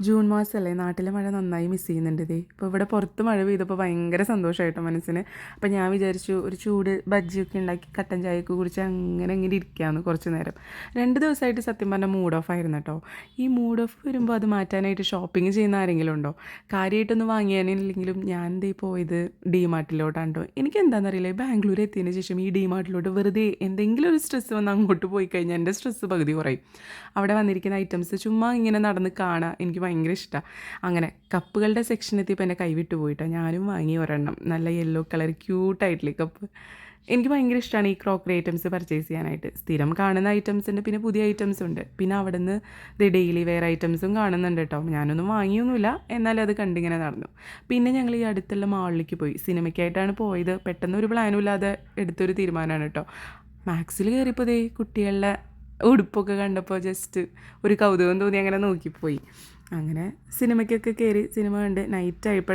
June മാസമല്ലേ, നാട്ടിലെ മഴ നന്നായി മിസ് ചെയ്യുന്നുണ്ട് ഇതേ. ഇപ്പോൾ ഇവിടെ പുറത്ത് മഴ പെയ്തപ്പോൾ ഭയങ്കര സന്തോഷമായിട്ടോ മനസ്സിന്. അപ്പോൾ ഞാൻ വിചാരിച്ചു ഒരു ചൂട് ബജ്ജിയൊക്കെ ഉണ്ടാക്കി കട്ടൻ ചായയൊക്കെ കുടിച്ച് അങ്ങനെ ഇരിക്കാമെന്ന് കുറച്ച് നേരം. 2 ദിവസമായിട്ട് സത്യം പറഞ്ഞാൽ മൂഡ് ഓഫ് ആയിരുന്നു കേട്ടോ. ഈ മൂഡ് ഓഫ് വരുമ്പോൾ അത് മാറ്റാനായിട്ട് ഷോപ്പിംഗ് ചെയ്യുന്ന ആരെങ്കിലും ഉണ്ടോ? കാര്യമായിട്ടൊന്നും വാങ്ങിയാനില്ലെങ്കിലും ഞാൻ ദേ പോയത് DMartലോട്ടാണ് കേട്ടോ. എനിക്ക് എന്താണെന്നറിയില്ല, ബാംഗ്ലൂർ എത്തിയതിന് ശേഷം ഈ DMartലോട്ട് വെറുതെ എന്തെങ്കിലും ഒരു സ്ട്രെസ്സ് വന്ന് അങ്ങോട്ട് പോയി കഴിഞ്ഞാൽ എൻ്റെ സ്ട്രെസ്സ് പകുതി കുറയും. അവിടെ വന്നിരിക്കുന്ന ഐറ്റംസ് ചുമ്മാ ഇങ്ങനെ നടന്ന് കാണാൻ എനിക്ക് ഭയങ്കര ഇഷ്ടമാണ്. അങ്ങനെ കപ്പുകളുടെ സെക്ഷൻ എത്തിയപ്പോൾ എൻ്റെ കൈവിട്ട് പോയിട്ടോ. ഞാനും വാങ്ങി ഒരെണ്ണം, നല്ല യെല്ലോ കളർ ക്യൂട്ടായിട്ടില്ലേ കപ്പ്. എനിക്ക് ഭയങ്കര ഇഷ്ടമാണ് ഈ ക്രോക്കറി ഐറ്റംസ് പർച്ചേസ് ചെയ്യാനായിട്ട്. സ്ഥിരം കാണുന്ന ഐറ്റംസ് ഉണ്ട്, പിന്നെ പുതിയ ഐറ്റംസ് ഉണ്ട്, പിന്നെ അവിടെ നിന്ന് ഇത് ഡെയിലി വെയർ ഐറ്റംസും കാണുന്നുണ്ട് കേട്ടോ. ഞാനൊന്നും വാങ്ങിയൊന്നുമില്ല, എന്നാലും അത് കണ്ടിങ്ങനെ നടന്നു. പിന്നെ ഞങ്ങൾ ഈ അടുത്തുള്ള മാളിലേക്ക് പോയി. സിനിമയ്ക്കായിട്ടാണ് പോയത്. പെട്ടെന്ന് ഒരു പ്ലാനും ഇല്ലാതെ എടുത്തൊരു തീരുമാനമാണ് കേട്ടോ. മാക്സിൽ കയറിയപ്പോൾ ദേ കുട്ടികളുടെ ഉടുപ്പൊക്കെ കണ്ടപ്പോൾ ജസ്റ്റ് ഒരു കൗതുകം തോന്നി, അങ്ങനെ നോക്കിപ്പോയി. അങ്ങനെ സിനിമയ്ക്കൊക്കെ കയറി സിനിമ കണ്ട് നൈറ്റ് ആയപ്പോഴാണ്